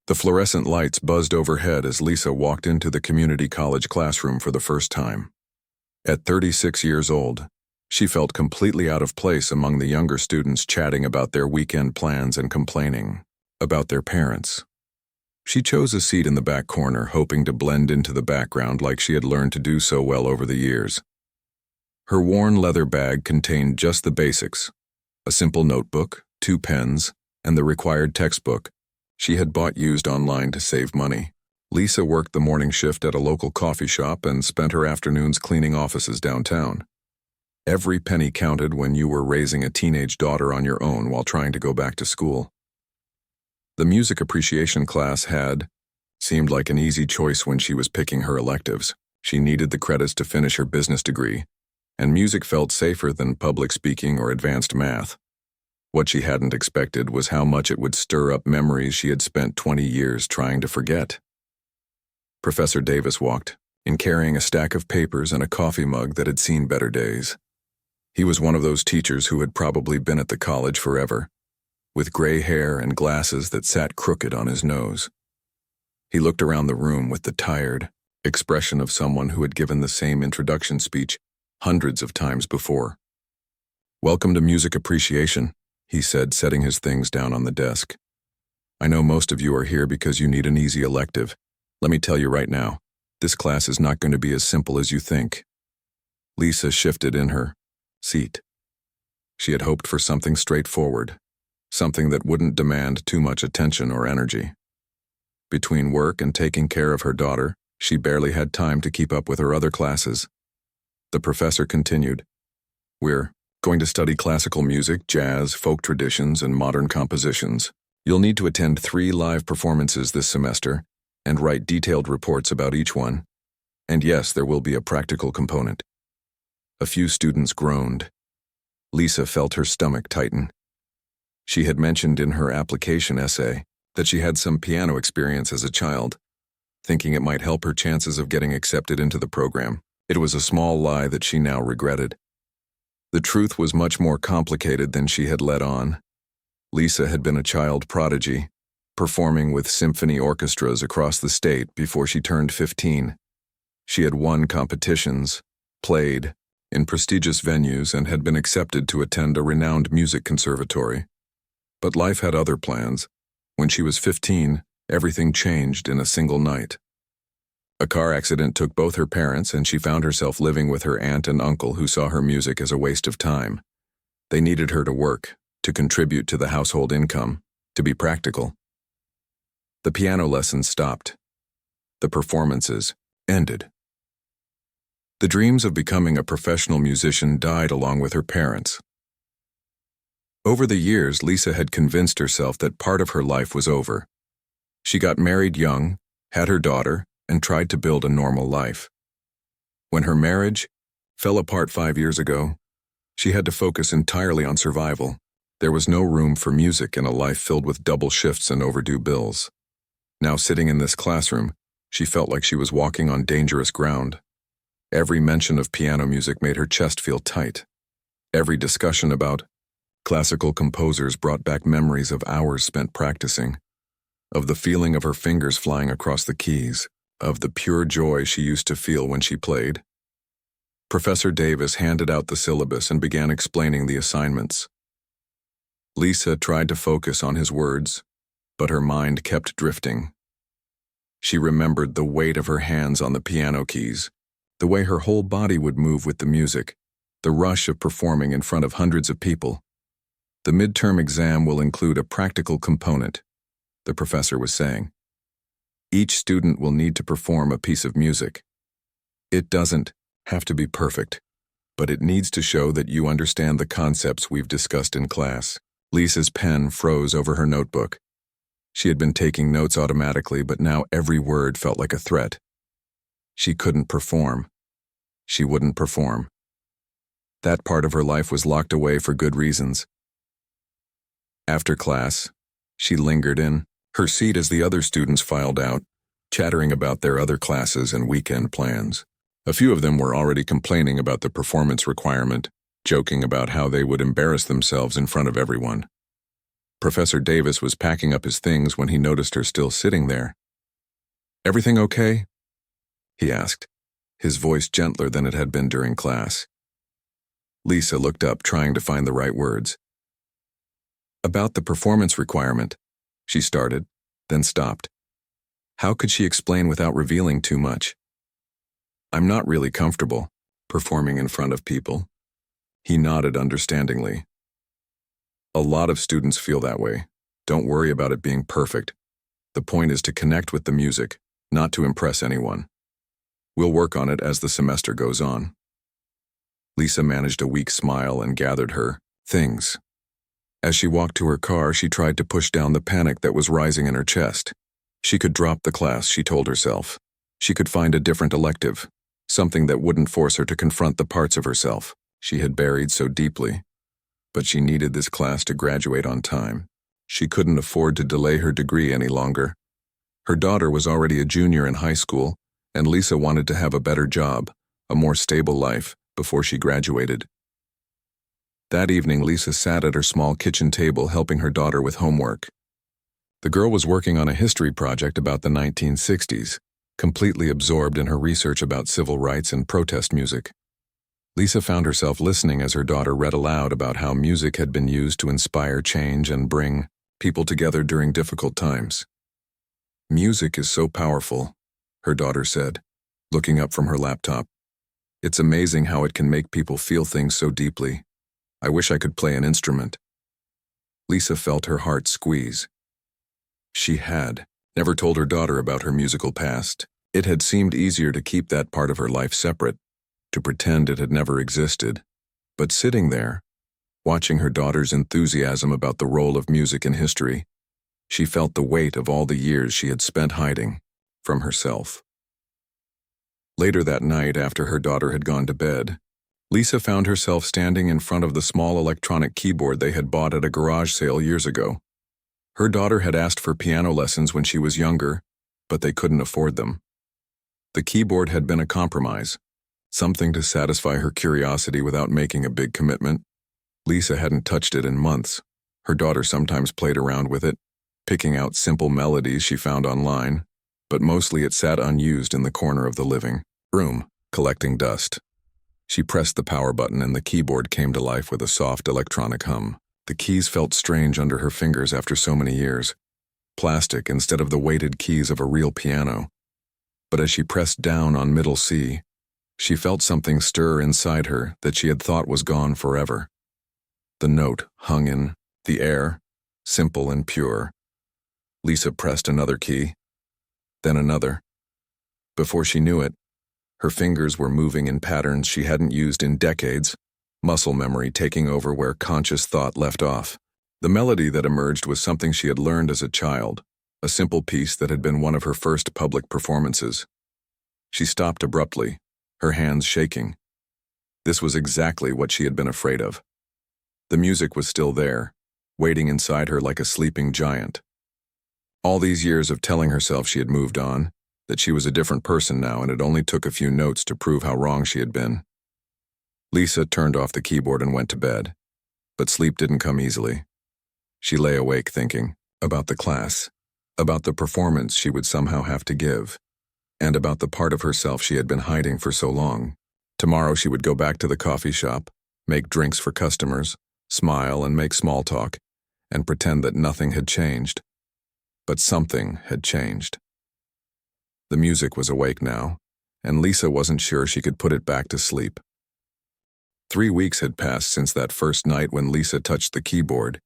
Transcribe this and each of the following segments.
The fluorescent lights buzzed overhead as Lisa walked into the community college classroom for the first time. At 36 years old, she felt completely out of place among the younger students chatting about their weekend plans and complaining about their parents. She chose a seat in the back corner, hoping to blend into the background like she had learned to do so well over the years. Her worn leather bag contained just the basics: a simple notebook, 2 pens, and the required textbook she had bought used online to save money. Lisa worked the morning shift at a local coffee shop and spent her afternoons cleaning offices downtown. Every penny counted when you were raising a teenage daughter on your own while trying to go back to school. The music appreciation class seemed like an easy choice when she was picking her electives. She needed the credits to finish her business degree, and music felt safer than public speaking or advanced math. What she hadn't expected was how much it would stir up memories she had spent 20 years trying to forget. Professor Davis walked in, carrying a stack of papers and a coffee mug that had seen better days. He was one of those teachers who had probably been at the college forever, with gray hair and glasses that sat crooked on his nose. He looked around the room with the tired expression of someone who had given the same introduction speech hundreds of times before. "Welcome to music appreciation," he said, setting his things down on the desk. "I know most of you are here because you need an easy elective. Let me tell you right now, this class is not going to be as simple as you think." Lisa shifted in her seat. She had hoped for something straightforward, something that wouldn't demand too much attention or energy. Between work and taking care of her daughter, she barely had time to keep up with her other classes. The professor continued, "We're going to study classical music, jazz, folk traditions, and modern compositions. You'll need to attend 3 live performances this semester and write detailed reports about each one. And yes, there will be a practical component." A few students groaned. Lisa felt her stomach tighten. She had mentioned in her application essay that she had some piano experience as a child, thinking it might help her chances of getting accepted into the program. It was a small lie that she now regretted. The truth was much more complicated than she had let on. Lisa had been a child prodigy, performing with symphony orchestras across the state before she turned 15. She had won competitions, played in prestigious venues, and had been accepted to attend a renowned music conservatory. But life had other plans. When she was 15, everything changed in a single night. A car accident took both her parents, and she found herself living with her aunt and uncle who saw her music as a waste of time. They needed her to work, to contribute to the household income, to be practical. The piano lessons stopped. The performances ended. The dreams of becoming a professional musician died along with her parents. Over the years, Lisa had convinced herself that part of her life was over. She got married young, had her daughter, and tried to build a normal life. When her marriage fell apart 5 years ago, she had to focus entirely on survival. There was no room for music in a life filled with double shifts and overdue bills. Now, sitting in this classroom, she felt like she was walking on dangerous ground. Every mention of piano music made her chest feel tight. Every discussion about classical composers brought back memories of hours spent practicing, of the feeling of her fingers flying across the keys, of the pure joy she used to feel when she played. Professor Davis handed out the syllabus and began explaining the assignments. Lisa tried to focus on his words, but her mind kept drifting. She remembered the weight of her hands on the piano keys, the way her whole body would move with the music, the rush of performing in front of hundreds of people. "The midterm exam will include a practical component," the professor was saying. "Each student will need to perform a piece of music. It doesn't have to be perfect, but it needs to show that you understand the concepts we've discussed in class." Lisa's pen froze over her notebook. She had been taking notes automatically, but now every word felt like a threat. She couldn't perform. She wouldn't perform. That part of her life was locked away for good reasons. After class, she lingered in her seat as the other students filed out, chattering about their other classes and weekend plans. A few of them were already complaining about the performance requirement, joking about how they would embarrass themselves in front of everyone. Professor Davis was packing up his things when he noticed her still sitting there. "Everything okay?" he asked, his voice gentler than it had been during class. Lisa looked up, trying to find the right words. "About the performance requirement," she started, then stopped. How could she explain without revealing too much? "I'm not really comfortable performing in front of people." He nodded understandingly. "A lot of students feel that way. Don't worry about it being perfect. The point is to connect with the music, not to impress anyone. We'll work on it as the semester goes on." Lisa managed a weak smile and gathered her things. As she walked to her car, she tried to push down the panic that was rising in her chest. She could drop the class, she told herself. She could find a different elective, something that wouldn't force her to confront the parts of herself she had buried so deeply. But she needed this class to graduate on time. She couldn't afford to delay her degree any longer. Her daughter was already a junior in high school, and Lisa wanted to have a better job, a more stable life, before she graduated. That evening, Lisa sat at her small kitchen table helping her daughter with homework. The girl was working on a history project about the 1960s, completely absorbed in her research about civil rights and protest music. Lisa found herself listening as her daughter read aloud about how music had been used to inspire change and bring people together during difficult times. "Music is so powerful," her daughter said, looking up from her laptop. "It's amazing how it can make people feel things so deeply. I wish I could play an instrument." Lisa felt her heart squeeze. She had never told her daughter about her musical past. It had seemed easier to keep that part of her life separate, to pretend it had never existed. But sitting there, watching her daughter's enthusiasm about the role of music in history, she felt the weight of all the years she had spent hiding from herself. Later that night, after her daughter had gone to bed, Lisa found herself standing in front of the small electronic keyboard they had bought at a garage sale years ago. Her daughter had asked for piano lessons when she was younger, but they couldn't afford them. The keyboard had been a compromise, something to satisfy her curiosity without making a big commitment. Lisa hadn't touched it in months. Her daughter sometimes played around with it, picking out simple melodies she found online, but mostly it sat unused in the corner of the living room, collecting dust. She pressed the power button and the keyboard came to life with a soft electronic hum. The keys felt strange under her fingers after so many years, plastic instead of the weighted keys of a real piano. But as she pressed down on middle C, she felt something stir inside her that she had thought was gone forever. The note hung in the air, simple and pure. Lisa pressed another key, then another. Before she knew it, her fingers were moving in patterns she hadn't used in decades, muscle memory taking over where conscious thought left off. The melody that emerged was something she had learned as a child, a simple piece that had been one of her first public performances. She stopped abruptly, her hands shaking. This was exactly what she had been afraid of. The music was still there, waiting inside her like a sleeping giant. All these years of telling herself she had moved on, that she was a different person now, and it only took a few notes to prove how wrong she had been. Lisa turned off the keyboard and went to bed, but sleep didn't come easily. She lay awake thinking about the class, about the performance she would somehow have to give, and about the part of herself she had been hiding for so long. Tomorrow she would go back to the coffee shop, make drinks for customers, smile and make small talk, and pretend that nothing had changed. But something had changed. The music was awake now, and Lisa wasn't sure she could put it back to sleep. 3 weeks had passed since that first night when Lisa touched the keyboard,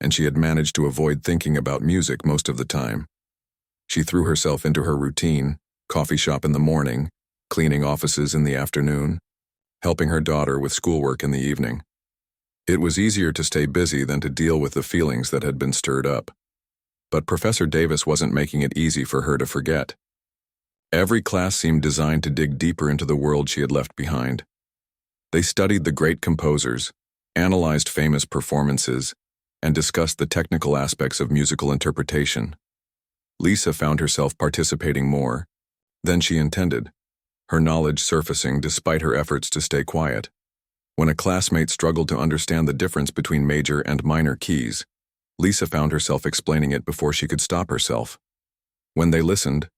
and she had managed to avoid thinking about music most of the time. She threw herself into her routine, coffee shop in the morning, cleaning offices in the afternoon, helping her daughter with schoolwork in the evening. It was easier to stay busy than to deal with the feelings that had been stirred up. But Professor Davis wasn't making it easy for her to forget. Every class seemed designed to dig deeper into the world she had left behind. They studied the great composers, analyzed famous performances, and discussed the technical aspects of musical interpretation. Lisa found herself participating more than she intended, her knowledge surfacing despite her efforts to stay quiet. When a classmate struggled to understand the difference between major and minor keys, Lisa found herself explaining it before she could stop herself. When they listened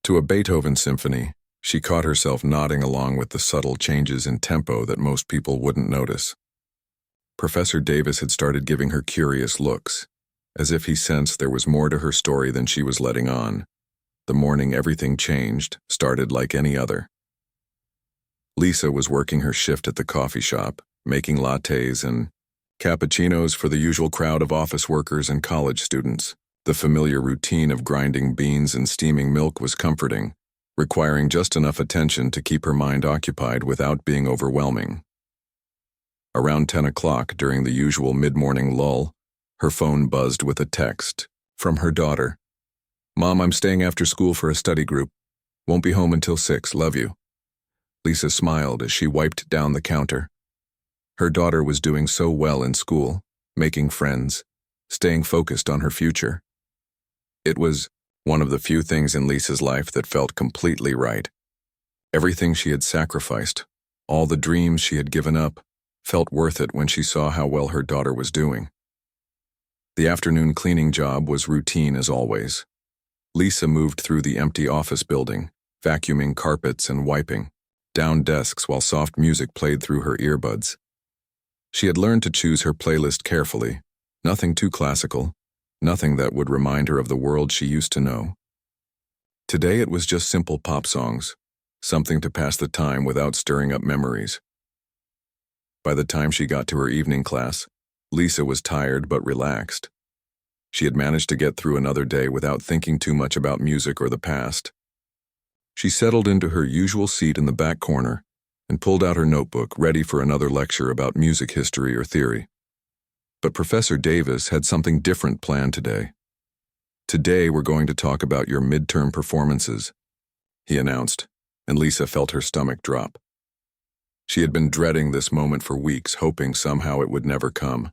to a Beethoven symphony, she caught herself nodding along with the subtle changes in tempo that most people wouldn't notice. Professor Davis had started giving her curious looks, as if he sensed there was more to her story than she was letting on. The morning everything changed started like any other. Lisa was working her shift at the coffee shop, making lattes and cappuccinos for the usual crowd of office workers and college students. The familiar routine of grinding beans and steaming milk was comforting, requiring just enough attention to keep her mind occupied without being overwhelming. Around 10 o'clock, during the usual mid-morning lull, her phone buzzed with a text from her daughter. "Mom, I'm staying after school for a study group. Won't be home until 6. Love you." Lisa smiled as she wiped down the counter. Her daughter was doing so well in school, making friends, staying focused on her future. It was one of the few things in Lisa's life that felt completely right. Everything she had sacrificed, all the dreams she had given up, felt worth it when she saw how well her daughter was doing. The afternoon cleaning job was routine as always. Lisa moved through the empty office building, vacuuming carpets and wiping down desks while soft music played through her earbuds. She had learned to choose her playlist carefully, nothing too classical, nothing that would remind her of the world she used to know. Today it was just simple pop songs, something to pass the time without stirring up memories. By the time she got to her evening class, Lisa was tired but relaxed. She had managed to get through another day without thinking too much about music or the past. She settled into her usual seat in the back corner and pulled out her notebook, ready for another lecture about music history or theory. But Professor Davis had something different planned today. "Today we're going to talk about your midterm performances," he announced, and Lisa felt her stomach drop. She had been dreading this moment for weeks, hoping somehow it would never come.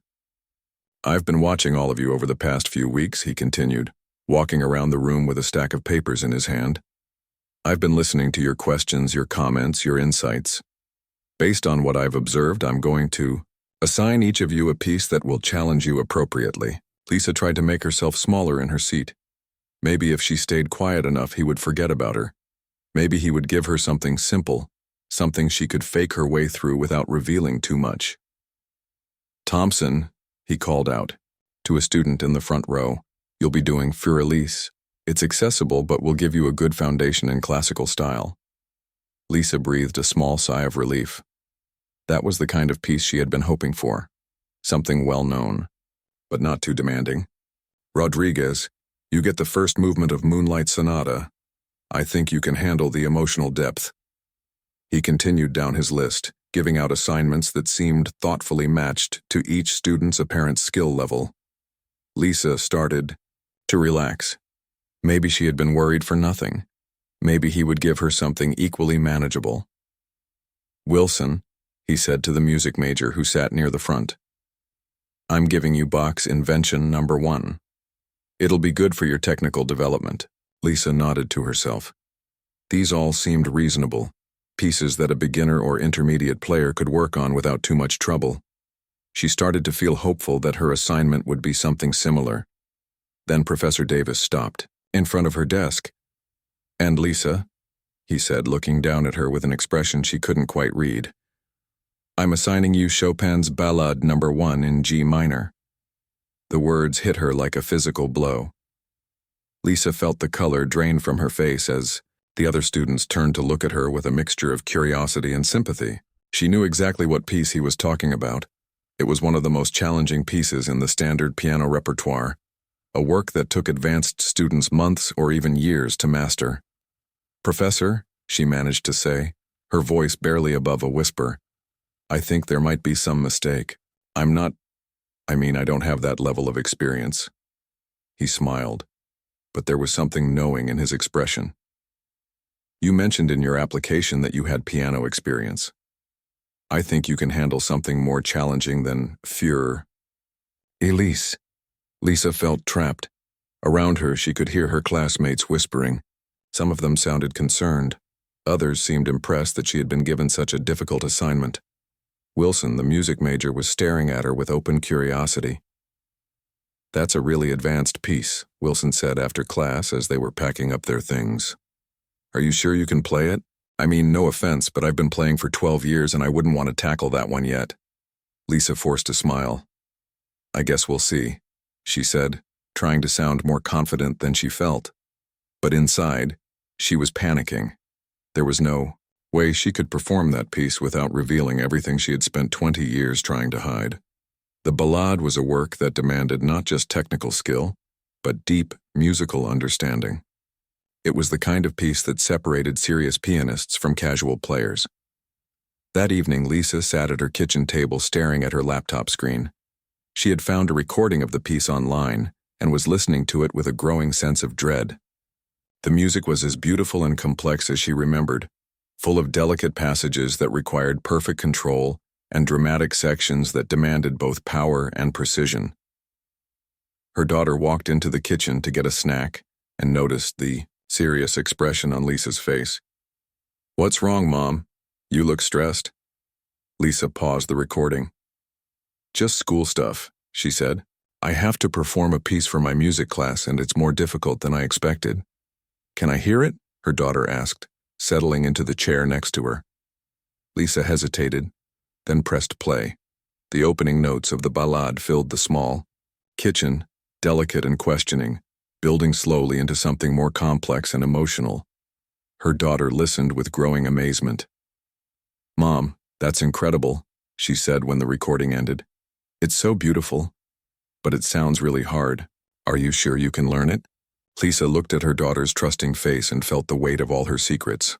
"I've been watching all of you over the past few weeks," he continued, walking around the room with a stack of papers in his hand. "I've been listening to your questions, your comments, your insights. Based on what I've observed, I'm going to assign each of you a piece that will challenge you appropriately." Lisa tried to make herself smaller in her seat. Maybe if she stayed quiet enough, he would forget about her. Maybe he would give her something simple, something she could fake her way through without revealing too much. "Thompson," he called out to a student in the front row, "you'll be doing Für Elise. It's accessible, but will give you a good foundation in classical style." Lisa breathed a small sigh of relief. That was the kind of piece she had been hoping for. Something well-known, but not too demanding. "Rodriguez, you get the first movement of Moonlight Sonata. I think you can handle the emotional depth." He continued down his list, giving out assignments that seemed thoughtfully matched to each student's apparent skill level. Lisa started to relax. Maybe she had been worried for nothing. Maybe he would give her something equally manageable. "Wilson," he said to the music major who sat near the front, "I'm giving you Bach's Invention No. 1. It'll be good for your technical development." Lisa nodded to herself. These all seemed reasonable, pieces that a beginner or intermediate player could work on without too much trouble. She started to feel hopeful that her assignment would be something similar. Then Professor Davis stopped, in front of her desk. "And Lisa," he said, looking down at her with an expression she couldn't quite read, "I'm assigning you Chopin's Ballade No. 1 in G minor." The words hit her like a physical blow. Lisa felt the color drain from her face as the other students turned to look at her with a mixture of curiosity and sympathy. She knew exactly what piece he was talking about. It was one of the most challenging pieces in the standard piano repertoire, a work that took advanced students months or even years to master. "Professor," she managed to say, her voice barely above a whisper, "I think there might be some mistake. I don't have that level of experience." He smiled, but there was something knowing in his expression. "You mentioned in your application that you had piano experience. I think you can handle something more challenging than Für Elise." Lisa felt trapped. Around her, she could hear her classmates whispering. Some of them sounded concerned. Others seemed impressed that she had been given such a difficult assignment. Wilson, the music major, was staring at her with open curiosity. That's a really advanced piece, Wilson said after class as they were packing up their things. Are you sure you can play it? I mean, no offense, but I've been playing for 12 years and I wouldn't want to tackle that one yet. Lisa forced a smile. I guess we'll see, she said, trying to sound more confident than she felt. But inside, she was panicking. There was no way she could perform that piece without revealing everything she had spent 20 years trying to hide. The Ballade was a work that demanded not just technical skill, but deep musical understanding. It was the kind of piece that separated serious pianists from casual players. That evening, Lisa sat at her kitchen table staring at her laptop screen. She had found a recording of the piece online and was listening to it with a growing sense of dread. The music was as beautiful and complex as she remembered, full of delicate passages that required perfect control and dramatic sections that demanded both power and precision. Her daughter walked into the kitchen to get a snack and noticed the serious expression on Lisa's face. What's wrong, Mom? You look stressed. Lisa paused the recording. Just school stuff, she said. I have to perform a piece for my music class and it's more difficult than I expected. Can I hear it? Her daughter asked, settling into the chair next to her. Lisa hesitated, then pressed play. The opening notes of the Ballade filled the small kitchen, delicate and questioning, building slowly into something more complex and emotional. Her daughter listened with growing amazement. Mom, that's incredible, she said when the recording ended. It's so beautiful, but it sounds really hard. Are you sure you can learn it? Lisa looked at her daughter's trusting face and felt the weight of all her secrets.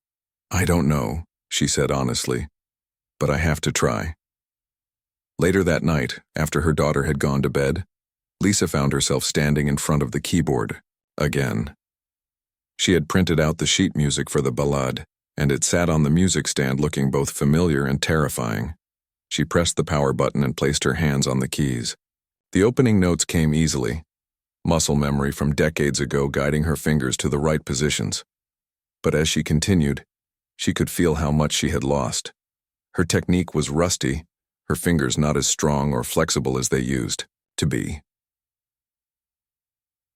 I don't know, she said honestly, but I have to try. Later that night, after her daughter had gone to bed, Lisa found herself standing in front of the keyboard, again. She had printed out the sheet music for the Ballade, and it sat on the music stand looking both familiar and terrifying. She pressed the power button and placed her hands on the keys. The opening notes came easily, muscle memory from decades ago guiding her fingers to the right positions. But as she continued, she could feel how much she had lost. Her technique was rusty, her fingers not as strong or flexible as they used to be.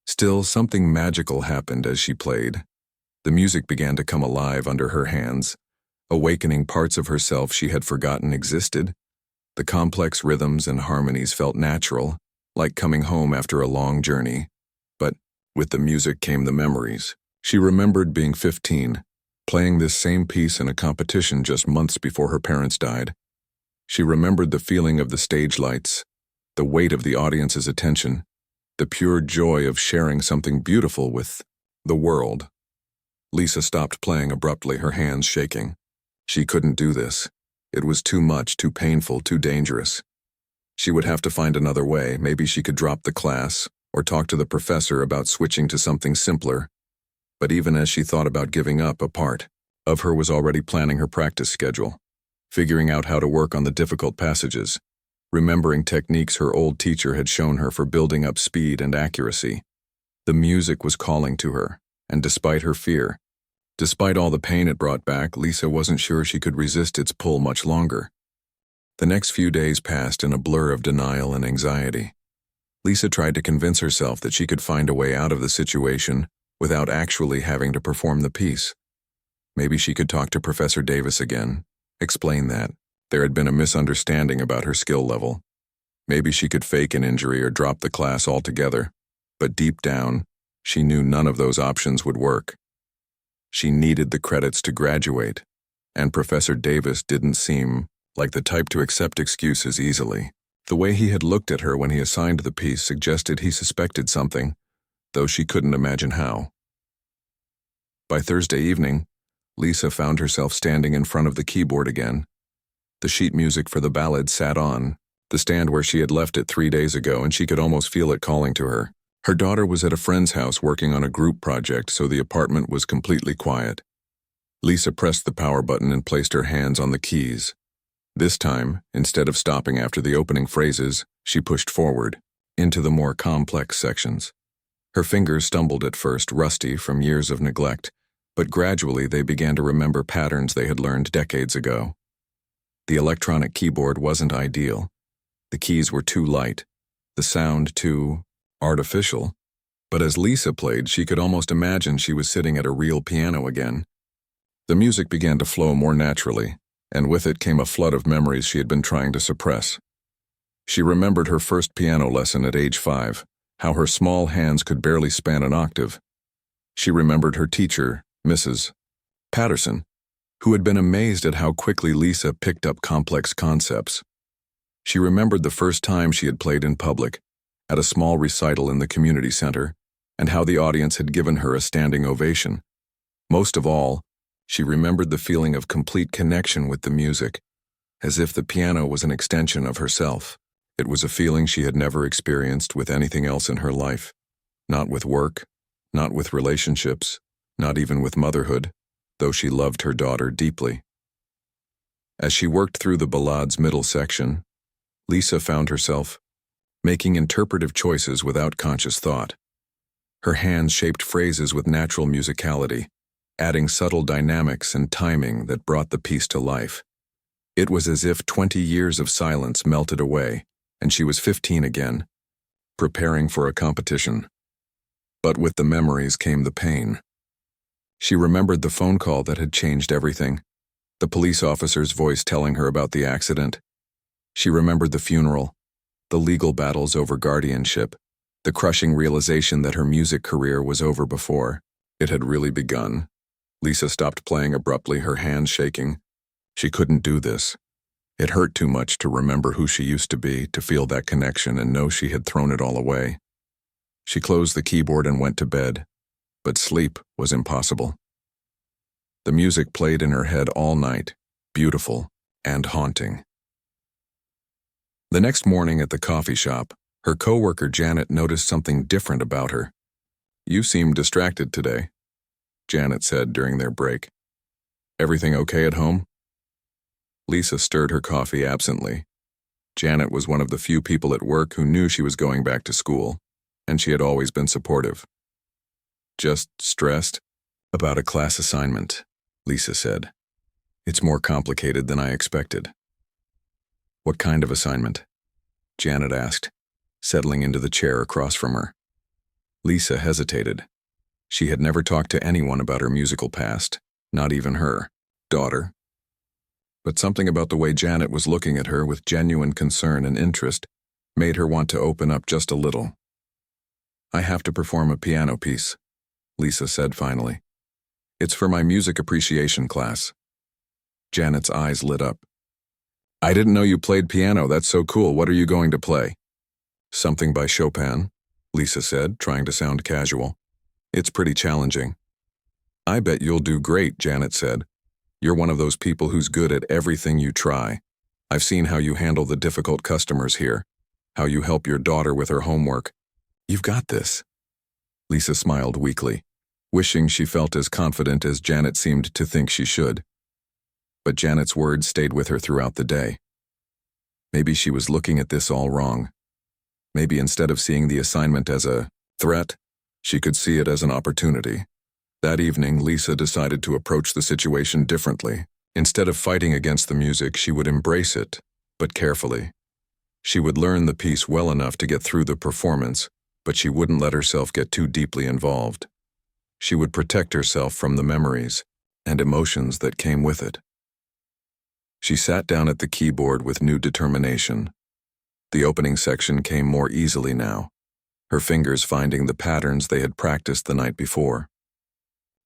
Still, something magical happened as she played. The music began to come alive under her hands, awakening parts of herself she had forgotten existed. The complex rhythms and harmonies felt natural, like coming home after a long journey. But with the music came the memories. She remembered being 15, playing this same piece in a competition just months before her parents died. She remembered the feeling of the stage lights, the weight of the audience's attention, the pure joy of sharing something beautiful with the world. Lisa stopped playing abruptly, her hands shaking. She couldn't do this. It was too much, too painful, too dangerous. She would have to find another way. Maybe she could drop the class or talk to the professor about switching to something simpler. But even as she thought about giving up, a part of her was already planning her practice schedule, figuring out how to work on the difficult passages, remembering techniques her old teacher had shown her for building up speed and accuracy. The music was calling to her, and despite her fear, despite all the pain it brought back, Lisa wasn't sure she could resist its pull much longer. The next few days passed in a blur of denial and anxiety. Lisa tried to convince herself that she could find a way out of the situation without actually having to perform the piece. Maybe she could talk to Professor Davis again, explain that there had been a misunderstanding about her skill level. Maybe she could fake an injury or drop the class altogether, but deep down, she knew none of those options would work. She needed the credits to graduate, and Professor Davis didn't seem like the type to accept excuses easily. The way he had looked at her when he assigned the piece suggested he suspected something, though she couldn't imagine how. By Thursday evening, Lisa found herself standing in front of the keyboard again. The sheet music for the ballad sat on the stand where she had left it 3 days ago, and she could almost feel it calling to her. Her daughter was at a friend's house working on a group project, so the apartment was completely quiet. Lisa pressed the power button and placed her hands on the keys. This time, instead of stopping after the opening phrases, she pushed forward, into the more complex sections. Her fingers stumbled at first, rusty from years of neglect, but gradually they began to remember patterns they had learned decades ago. The electronic keyboard wasn't ideal. The keys were too light, the sound too artificial, but as Lisa played, she could almost imagine she was sitting at a real piano again. The music began to flow more naturally, and with it came a flood of memories she had been trying to suppress. She remembered her first piano lesson at age 5, how her small hands could barely span an octave. She remembered her teacher, Mrs. Patterson, who had been amazed at how quickly Lisa picked up complex concepts. She remembered the first time she had played in public, at a small recital in the community center, and how the audience had given her a standing ovation. Most of all, she remembered the feeling of complete connection with the music, as if the piano was an extension of herself. It was a feeling she had never experienced with anything else in her life, not with work, not with relationships, not even with motherhood, though she loved her daughter deeply. As she worked through the ballade's middle section, Lisa found herself making interpretive choices without conscious thought. Her hands shaped phrases with natural musicality, adding subtle dynamics and timing that brought the piece to life. It was as if 20 years of silence melted away, and she was 15 again, preparing for a competition. But with the memories came the pain. She remembered the phone call that had changed everything, the police officer's voice telling her about the accident. She remembered the funeral, the legal battles over guardianship, the crushing realization that her music career was over before it had really begun. Lisa stopped playing abruptly, her hands shaking. She couldn't do this. It hurt too much to remember who she used to be, to feel that connection and know she had thrown it all away. She closed the keyboard and went to bed, but sleep was impossible. The music played in her head all night, beautiful and haunting. The next morning at the coffee shop, her coworker Janet noticed something different about her. "You seem distracted today," Janet said during their break. "Everything okay at home?" Lisa stirred her coffee absently. Janet was one of the few people at work who knew she was going back to school, and she had always been supportive. "Just stressed about a class assignment," Lisa said. "It's more complicated than I expected." "What kind of assignment?" Janet asked, settling into the chair across from her. Lisa hesitated. She had never talked to anyone about her musical past, not even her daughter. But something about the way Janet was looking at her with genuine concern and interest made her want to open up just a little. "I have to perform a piano piece," Lisa said finally. "It's for my music appreciation class." Janet's eyes lit up. "I didn't know you played piano. That's so cool. What are you going to play?" "Something by Chopin," Lisa said, trying to sound casual. "It's pretty challenging." "I bet you'll do great," Janet said. "You're one of those people who's good at everything you try. I've seen how you handle the difficult customers here, how you help your daughter with her homework. You've got this." Lisa smiled weakly, wishing she felt as confident as Janet seemed to think she should. But Janet's words stayed with her throughout the day. Maybe she was looking at this all wrong. Maybe instead of seeing the assignment as a threat, she could see it as an opportunity. That evening, Lisa decided to approach the situation differently. Instead of fighting against the music, she would embrace it, but carefully. She would learn the piece well enough to get through the performance, but she wouldn't let herself get too deeply involved. She would protect herself from the memories and emotions that came with it. She sat down at the keyboard with new determination. The opening section came more easily now, her fingers finding the patterns they had practiced the night before.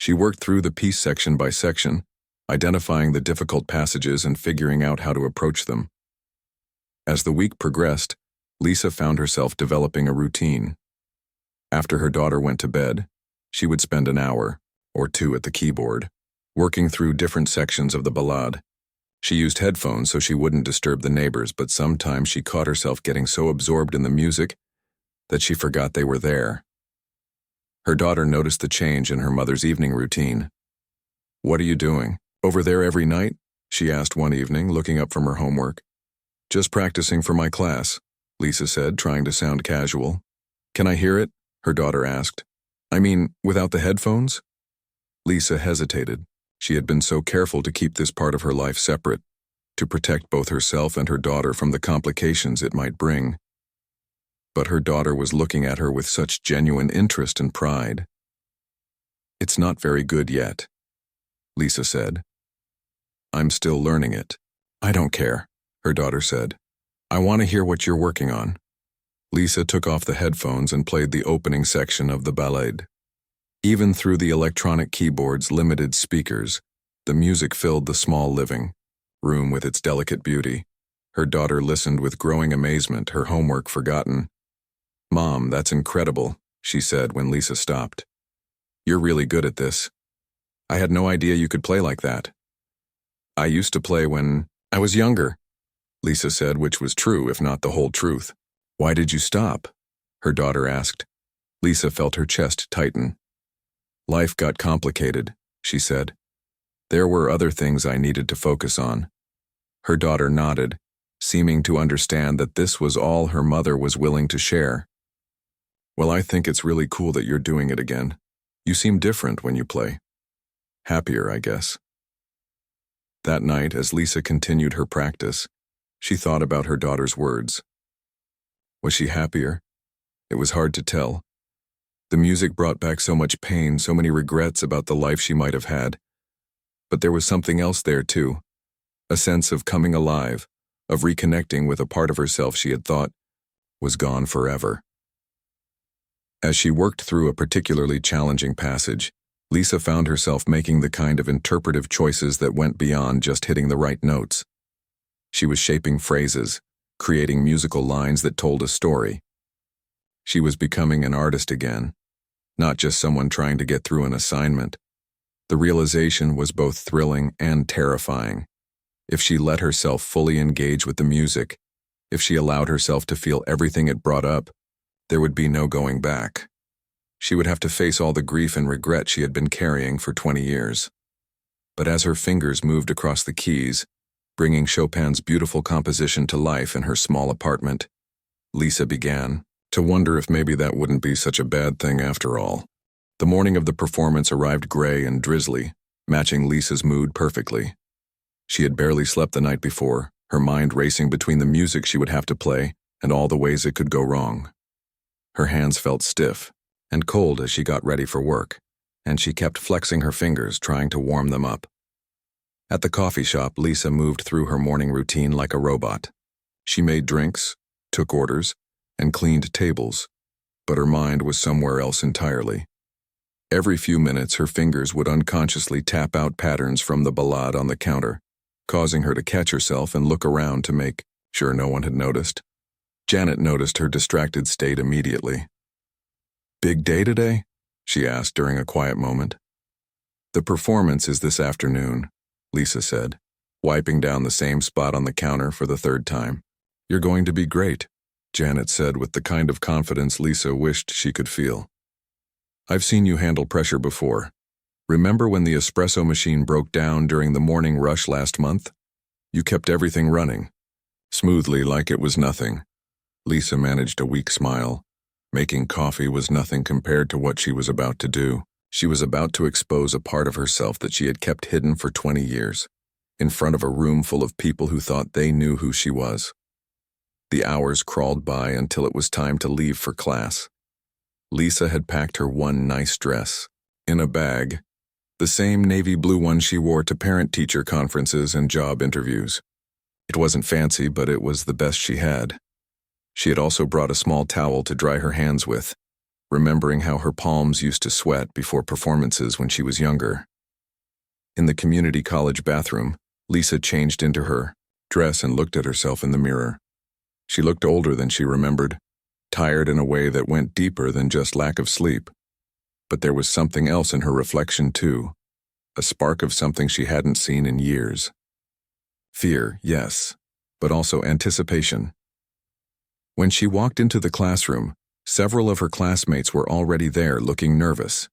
She worked through the piece section by section, identifying the difficult passages and figuring out how to approach them. As the week progressed, Lisa found herself developing a routine. After her daughter went to bed, she would spend an hour or two at the keyboard, working through different sections of the ballade. She used headphones so she wouldn't disturb the neighbors, but sometimes she caught herself getting so absorbed in the music that she forgot they were there. Her daughter noticed the change in her mother's evening routine. "What are you doing? Over there every night?" she asked one evening, looking up from her homework. "Just practicing for my class," Lisa said, trying to sound casual. "Can I hear it?" her daughter asked. "I mean, without the headphones?" Lisa hesitated. She had been so careful to keep this part of her life separate, to protect both herself and her daughter from the complications it might bring. but her daughter was looking at her with such genuine interest and pride. "It's not very good yet," Lisa said. "I'm still learning it." "I don't care," her daughter said. "I want to hear what you're working on." Lisa took off the headphones and played the opening section of the ballade. Even through the electronic keyboard's limited speakers, the music filled the small living room with its delicate beauty. Her daughter listened with growing amazement, her homework forgotten. "Mom, that's incredible," she said when Lisa stopped. "You're really good at this. I had no idea you could play like that." "I used to play when I was younger," Lisa said, which was true, if not the whole truth. "Why did you stop?" her daughter asked. Lisa felt her chest tighten. "Life got complicated," she said. "There were other things I needed to focus on." Her daughter nodded, seeming to understand that this was all her mother was willing to share. "Well, I think it's really cool that you're doing it again. You seem different when you play. Happier, I guess." That night, as Lisa continued her practice, she thought about her daughter's words. Was she happier? It was hard to tell. The music brought back so much pain, so many regrets about the life she might have had. But there was something else there too, a sense of coming alive, of reconnecting with a part of herself she had thought was gone forever. As she worked through a particularly challenging passage, Lisa found herself making the kind of interpretive choices that went beyond just hitting the right notes. She was shaping phrases, creating musical lines that told a story. She was becoming an artist again, not just someone trying to get through an assignment. The realization was both thrilling and terrifying. If she let herself fully engage with the music, if she allowed herself to feel everything it brought up, there would be no going back. She would have to face all the grief and regret she had been carrying for 20 years. But as her fingers moved across the keys, bringing Chopin's beautiful composition to life in her small apartment, Lisa began to wonder if maybe that wouldn't be such a bad thing after all. The morning of the performance arrived gray and drizzly, matching Lisa's mood perfectly. She had barely slept the night before, her mind racing between the music she would have to play and all the ways it could go wrong. Her hands felt stiff and cold as she got ready for work, and she kept flexing her fingers, trying to warm them up. At the coffee shop, Lisa moved through her morning routine like a robot. She made drinks, took orders, and cleaned tables, but her mind was somewhere else entirely. Every few minutes, her fingers would unconsciously tap out patterns from the ballade on the counter, causing her to catch herself and look around to make sure no one had noticed. Janet noticed her distracted state immediately. "Big day today?" she asked during a quiet moment. "The performance is this afternoon," Lisa said, wiping down the same spot on the counter for the third time. "You're going to be great," Janet said with the kind of confidence Lisa wished she could feel. "I've seen you handle pressure before. Remember when the espresso machine broke down during the morning rush last month? You kept everything running smoothly like it was nothing." Lisa managed a weak smile. Making coffee was nothing compared to what she was about to do. She was about to expose a part of herself that she had kept hidden for 20 years, in front of a room full of people who thought they knew who she was. The hours crawled by until it was time to leave for class. Lisa had packed her one nice dress in a bag, the same navy blue one she wore to parent-teacher conferences and job interviews. It wasn't fancy, but it was the best she had. She had also brought a small towel to dry her hands with, remembering how her palms used to sweat before performances when she was younger. In the community college bathroom, Lisa changed into her dress and looked at herself in the mirror. She looked older than she remembered, tired in a way that went deeper than just lack of sleep. But there was something else in her reflection too, a spark of something she hadn't seen in years. Fear, yes, but also anticipation. When she walked into the classroom, several of her classmates were already there looking nervous.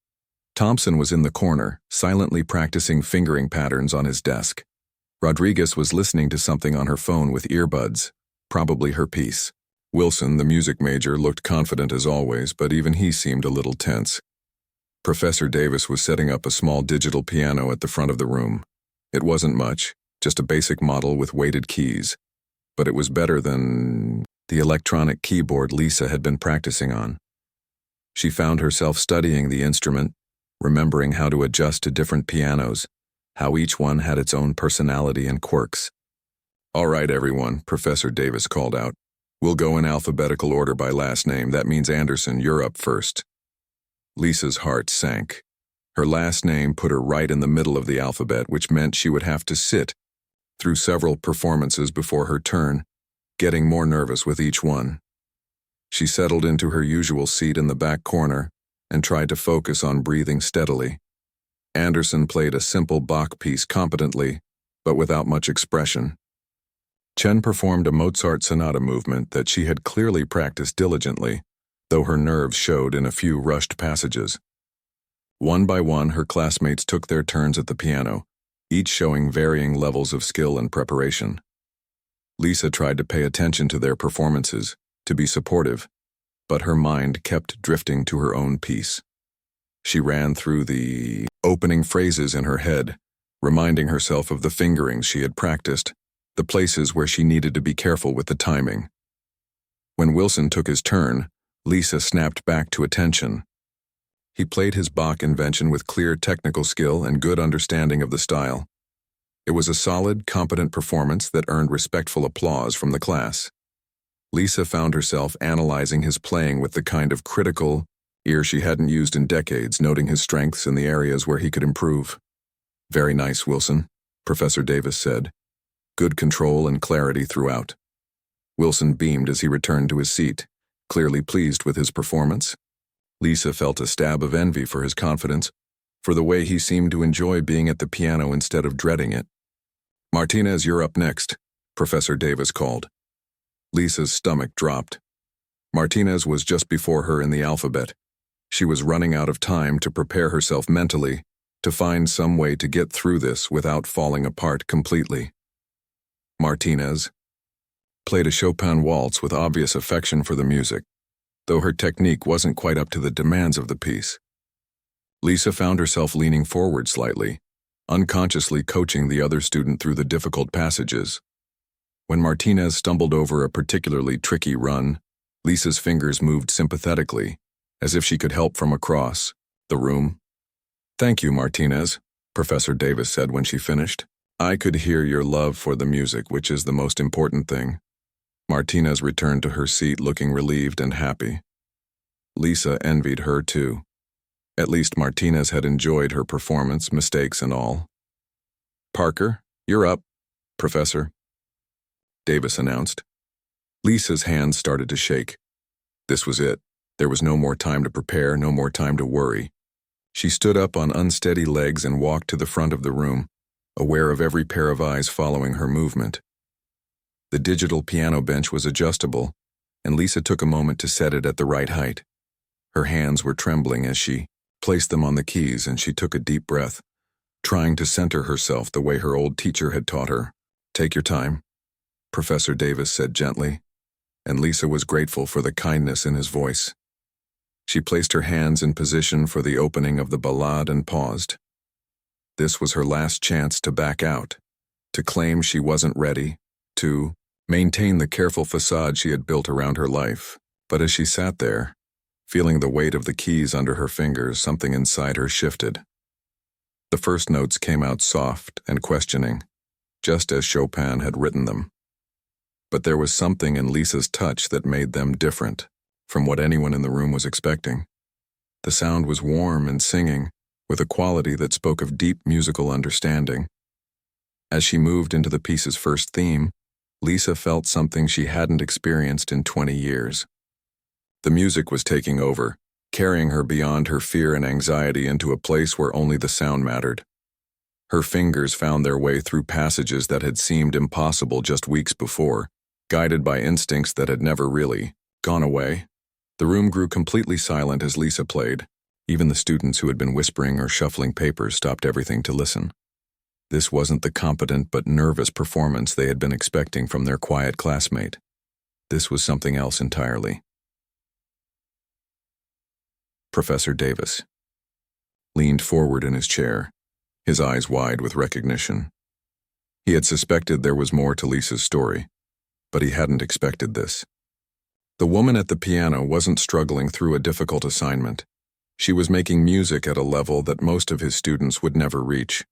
Thompson was in the corner, silently practicing fingering patterns on his desk. Rodriguez was listening to something on her phone with earbuds, probably her piece. Wilson, the music major, looked confident as always, but even he seemed a little tense. Professor Davis was setting up a small digital piano at the front of the room. It wasn't much, just a basic model with weighted keys. But it was better than the electronic keyboard Lisa had been practicing on. She found herself studying the instrument, remembering how to adjust to different pianos, how each one had its own personality and quirks. "All right, everyone," Professor Davis called out. "We'll go in alphabetical order by last name. That means Anderson, you're up first." Lisa's heart sank. Her last name put her right in the middle of the alphabet, which meant she would have to sit through several performances before her turn, getting more nervous with each one. She settled into her usual seat in the back corner and tried to focus on breathing steadily. Anderson played a simple Bach piece competently, but without much expression. Chen performed a Mozart sonata movement that she had clearly practiced diligently, though her nerves showed in a few rushed passages. One by one, her classmates took their turns at the piano, each showing varying levels of skill and preparation. Lisa tried to pay attention to their performances, to be supportive, but her mind kept drifting to her own piece. She ran through the opening phrases in her head, reminding herself of the fingerings she had practiced, the places where she needed to be careful with the timing. When Wilson took his turn, Lisa snapped back to attention. He played his Bach invention with clear technical skill and good understanding of the style. It was a solid, competent performance that earned respectful applause from the class. Lisa found herself analyzing his playing with the kind of critical ear she hadn't used in decades, noting his strengths and the areas where he could improve. "Very nice, Wilson," Professor Davis said. "Good control and clarity throughout." Wilson beamed as he returned to his seat, clearly pleased with his performance. Lisa felt a stab of envy for his confidence, for the way he seemed to enjoy being at the piano instead of dreading it. "Martinez, you're up next," Professor Davis called. Lisa's stomach dropped. Martinez was just before her in the alphabet. She was running out of time to prepare herself mentally, to find some way to get through this without falling apart completely. Martinez played a Chopin waltz with obvious affection for the music, though her technique wasn't quite up to the demands of the piece. Lisa found herself leaning forward slightly, unconsciously coaching the other student through the difficult passages. When Martinez stumbled over a particularly tricky run, Lisa's fingers moved sympathetically, as if she could help from across the room. "Thank you, Martinez," Professor Davis said when she finished. "I could hear your love for the music, which is the most important thing." Martinez returned to her seat looking relieved and happy. Lisa envied her too. At least Martinez had enjoyed her performance, mistakes and all. "Parker, you're up, Professor," Davis announced. Lisa's hands started to shake. This was it. There was no more time to prepare, no more time to worry. She stood up on unsteady legs and walked to the front of the room, aware of every pair of eyes following her movement. The digital piano bench was adjustable, and Lisa took a moment to set it at the right height. Her hands were trembling as she placed them on the keys, and she took a deep breath, trying to center herself the way her old teacher had taught her. "Take your time," Professor Davis said gently, and Lisa was grateful for the kindness in his voice. She placed her hands in position for the opening of the ballade and paused. This was her last chance to back out, to claim she wasn't ready, to maintain the careful facade she had built around her life. But as she sat there, feeling the weight of the keys under her fingers, something inside her shifted. The first notes came out soft and questioning, just as Chopin had written them. But there was something in Lisa's touch that made them different from what anyone in the room was expecting. The sound was warm and singing, with a quality that spoke of deep musical understanding. As she moved into the piece's first theme, Lisa felt something she hadn't experienced in 20 years. The music was taking over, carrying her beyond her fear and anxiety into a place where only the sound mattered. Her fingers found their way through passages that had seemed impossible just weeks before, guided by instincts that had never really gone away. The room grew completely silent as Lisa played. Even the students who had been whispering or shuffling papers stopped everything to listen. This wasn't the competent but nervous performance they had been expecting from their quiet classmate. This was something else entirely. Professor Davis leaned forward in his chair, his eyes wide with recognition. He had suspected there was more to Lisa's story, but he hadn't expected this. The woman at the piano wasn't struggling through a difficult assignment. She was making music at a level that most of his students would never reach.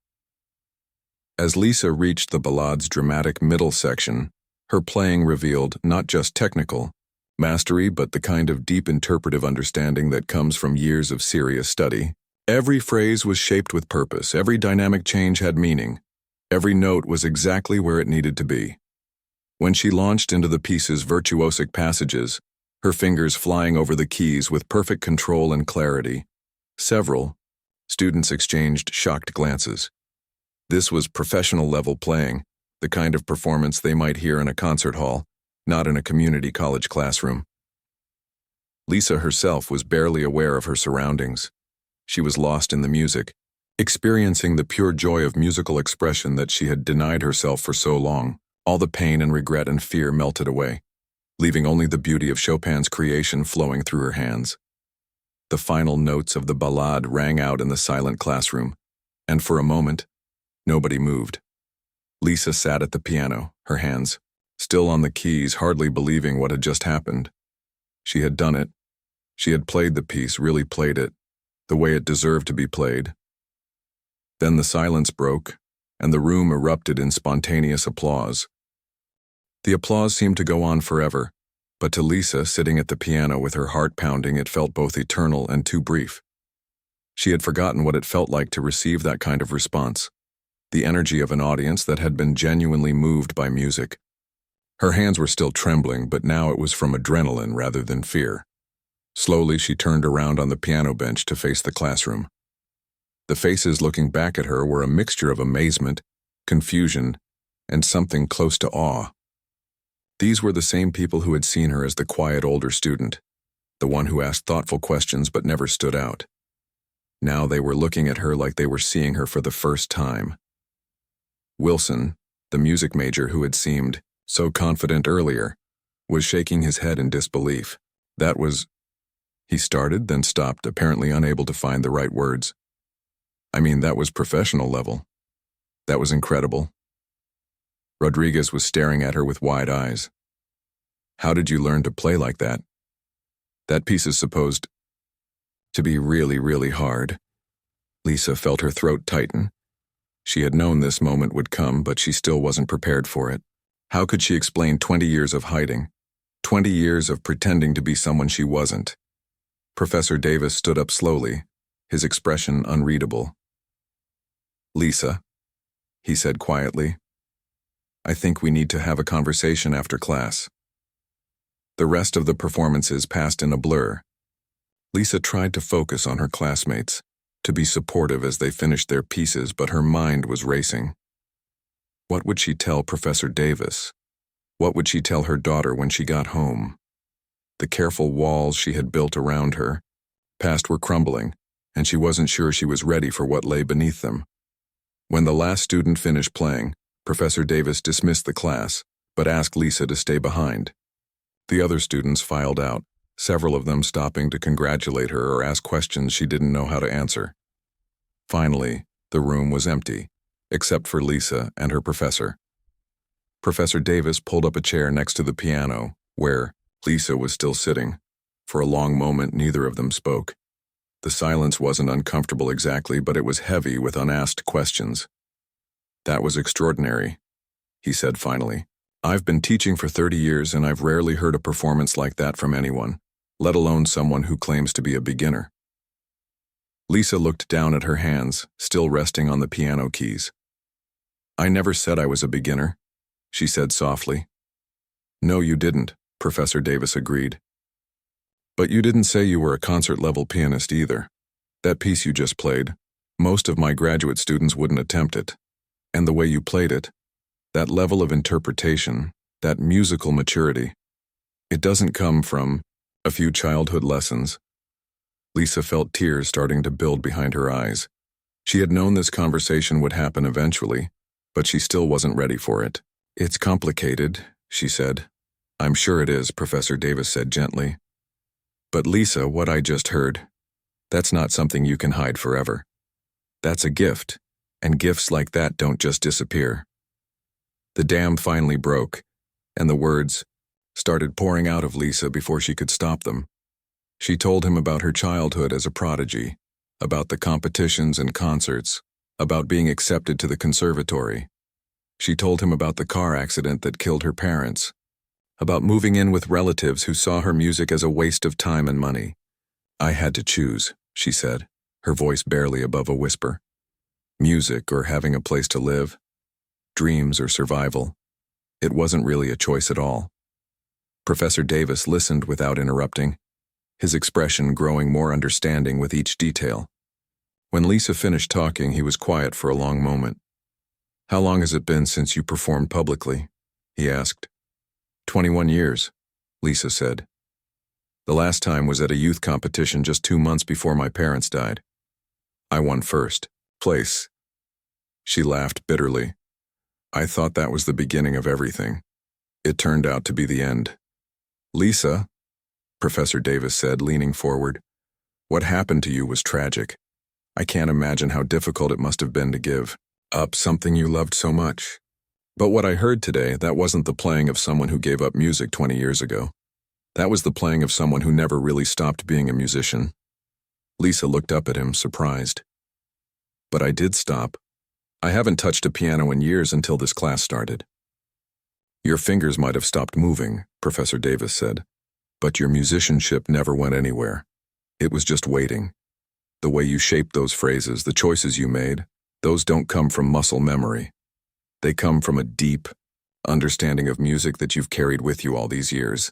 As Lisa reached the ballade's dramatic middle section, her playing revealed not just technical mastery but the kind of deep interpretive understanding that comes from years of serious study. Every phrase was shaped with purpose, every dynamic change had meaning, every note was exactly where it needed to be. When she launched into the piece's virtuosic passages, her fingers flying over the keys with perfect control and clarity, several students exchanged shocked glances. This was professional-level playing, the kind of performance they might hear in a concert hall, not in a community college classroom. Lisa herself was barely aware of her surroundings. She was lost in the music, experiencing the pure joy of musical expression that she had denied herself for so long. All the pain and regret and fear melted away, leaving only the beauty of Chopin's creation flowing through her hands. The final notes of the ballade rang out in the silent classroom, and for a moment, nobody moved. Lisa sat at the piano, her hands still on the keys, hardly believing what had just happened. She had done it. She had played the piece, really played it, the way it deserved to be played. Then the silence broke, and the room erupted in spontaneous applause. The applause seemed to go on forever, but to Lisa, sitting at the piano with her heart pounding, it felt both eternal and too brief. She had forgotten what it felt like to receive that kind of response, the energy of an audience that had been genuinely moved by music. Her hands were still trembling, but now it was from adrenaline rather than fear. Slowly, she turned around on the piano bench to face the classroom. The faces looking back at her were a mixture of amazement, confusion, and something close to awe. These were the same people who had seen her as the quiet older student, the one who asked thoughtful questions but never stood out. Now they were looking at her like they were seeing her for the first time. Wilson, the music major who had seemed so confident earlier, was shaking his head in disbelief. That was... He started, then stopped, apparently unable to find the right words. That was professional level. That was incredible. Rodriguez was staring at her with wide eyes. How did you learn to play like that? That piece is supposed to be really, really hard. Lisa felt her throat tighten. She had known this moment would come, but she still wasn't prepared for it. How could she explain 20 years of hiding? 20 years of pretending to be someone she wasn't? Professor Davis stood up slowly, his expression unreadable. Lisa, he said quietly, I think we need to have a conversation after class. The rest of the performances passed in a blur. Lisa tried to focus on her classmates, to be supportive as they finished their pieces, but her mind was racing. What would she tell Professor Davis? What would she tell her daughter when she got home? The careful walls she had built around her past were crumbling, and she wasn't sure she was ready for what lay beneath them. When the last student finished playing, Professor Davis dismissed the class, but asked Lisa to stay behind. The other students filed out, several of them stopping to congratulate her or ask questions she didn't know how to answer. Finally, the room was empty, except for Lisa and her professor. Professor Davis pulled up a chair next to the piano, where Lisa was still sitting. For a long moment, neither of them spoke. The silence wasn't uncomfortable exactly, but it was heavy with unasked questions. That was extraordinary, he said finally. I've been teaching for 30 years and I've rarely heard a performance like that from anyone, let alone someone who claims to be a beginner. Lisa looked down at her hands, still resting on the piano keys. I never said I was a beginner, she said softly. No, you didn't, Professor Davis agreed. But you didn't say you were a concert-level pianist either. That piece you just played, most of my graduate students wouldn't attempt it. And the way you played it, that level of interpretation, that musical maturity, it doesn't come from a few childhood lessons. Lisa felt tears starting to build behind her eyes. She had known this conversation would happen eventually, but she still wasn't ready for it. It's complicated, she said. I'm sure it is, Professor Davis said gently. But Lisa, what I just heard, that's not something you can hide forever. That's a gift, and gifts like that don't just disappear. The dam finally broke, and the words, started pouring out of Lisa before she could stop them. She told him about her childhood as a prodigy, about the competitions and concerts, about being accepted to the conservatory. She told him about the car accident that killed her parents, about moving in with relatives who saw her music as a waste of time and money. "I had to choose," she said, her voice barely above a whisper. "Music or having a place to live, dreams or survival. It wasn't really a choice at all." Professor Davis listened without interrupting, his expression growing more understanding with each detail. When Lisa finished talking, he was quiet for a long moment. "How long has it been since you performed publicly?" he asked. 21 years, Lisa said. "The last time was at a youth competition just 2 months before my parents died. I won first place." She laughed bitterly. "I thought that was the beginning of everything. It turned out to be the end." "Lisa," Professor Davis said, leaning forward, "what happened to you was tragic. I can't imagine how difficult it must have been to give up something you loved so much. But what I heard today, that wasn't the playing of someone who gave up music 20 years ago. That was the playing of someone who never really stopped being a musician." Lisa looked up at him, surprised. "But I did stop. I haven't touched a piano in years until this class started." "Your fingers might have stopped moving," Professor Davis said, "but your musicianship never went anywhere. It was just waiting. The way you shaped those phrases, the choices you made, those don't come from muscle memory. They come from a deep understanding of music that you've carried with you all these years."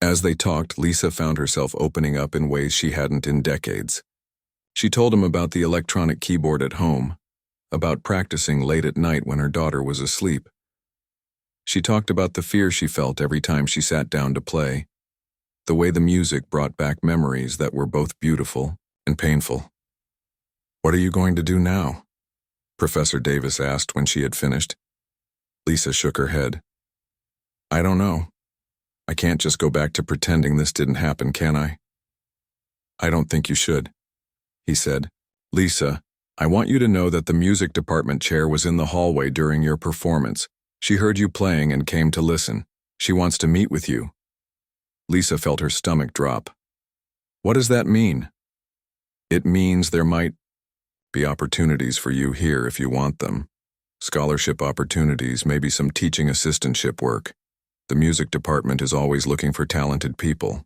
As they talked, Lisa found herself opening up in ways she hadn't in decades. She told him about the electronic keyboard at home, about practicing late at night when her daughter was asleep. She talked about the fear she felt every time she sat down to play, the way the music brought back memories that were both beautiful and painful. "What are you going to do now?" Professor Davis asked when she had finished. Lisa shook her head. "I don't know. I can't just go back to pretending this didn't happen, can I?" "I don't think you should," he said. "Lisa, I want you to know that the music department chair was in the hallway during your performance. She heard you playing and came to listen. She wants to meet with you." Lisa felt her stomach drop. "What does that mean?" "It means there might be opportunities for you here if you want them. Scholarship opportunities, maybe some teaching assistantship work. The music department is always looking for talented people."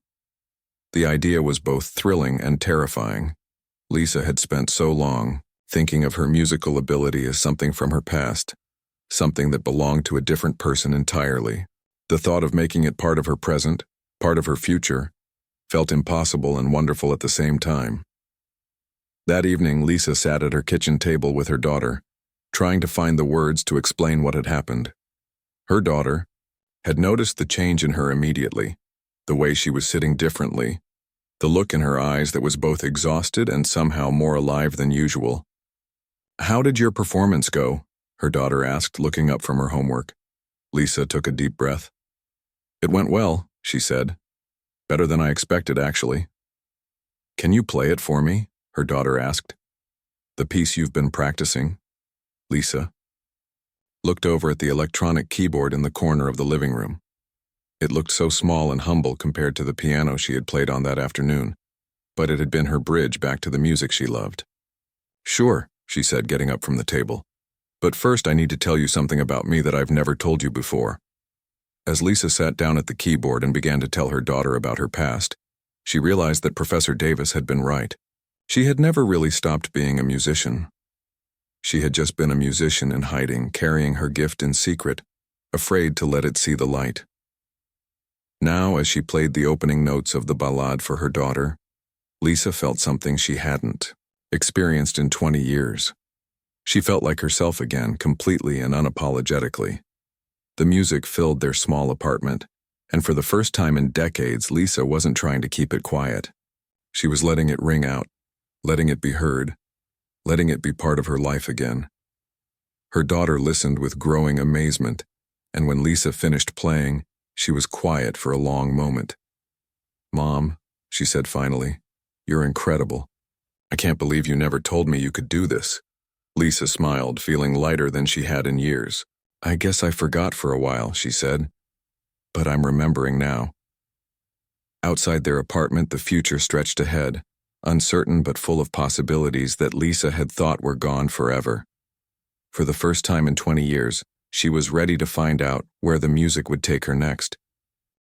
The idea was both thrilling and terrifying. Lisa had spent so long thinking of her musical ability as something from her past, something that belonged to a different person entirely. The thought of making it part of her present, part of her future, felt impossible and wonderful at the same time. That evening, Lisa sat at her kitchen table with her daughter, trying to find the words to explain what had happened. Her daughter had noticed the change in her immediately, the way she was sitting differently, the look in her eyes that was both exhausted and somehow more alive than usual. "How did your performance go?" her daughter asked, looking up from her homework. Lisa took a deep breath. "It went well," she said. "Better than I expected, actually." "Can you play it for me?" her daughter asked. "The piece you've been practicing?" Lisa looked over at the electronic keyboard in the corner of the living room. It looked so small and humble compared to the piano she had played on that afternoon, but it had been her bridge back to the music she loved. "Sure," she said, getting up from the table. "But first I need to tell you something about me that I've never told you before." As Lisa sat down at the keyboard and began to tell her daughter about her past, she realized that Professor Davis had been right. She had never really stopped being a musician. She had just been a musician in hiding, carrying her gift in secret, afraid to let it see the light. Now, as she played the opening notes of the ballade for her daughter, Lisa felt something she hadn't experienced in 20 years. She felt like herself again, completely and unapologetically. The music filled their small apartment, and for the first time in decades, Lisa wasn't trying to keep it quiet. She was letting it ring out, letting it be heard, letting it be part of her life again. Her daughter listened with growing amazement, and when Lisa finished playing, she was quiet for a long moment. "Mom," she said finally, "you're incredible. I can't believe you never told me you could do this." Lisa smiled, feeling lighter than she had in years. "I guess I forgot for a while," she said. but I'm remembering now. Outside their apartment, the future stretched ahead, uncertain but full of possibilities that Lisa had thought were gone forever. For the first time in 20 years, she was ready to find out where the music would take her next.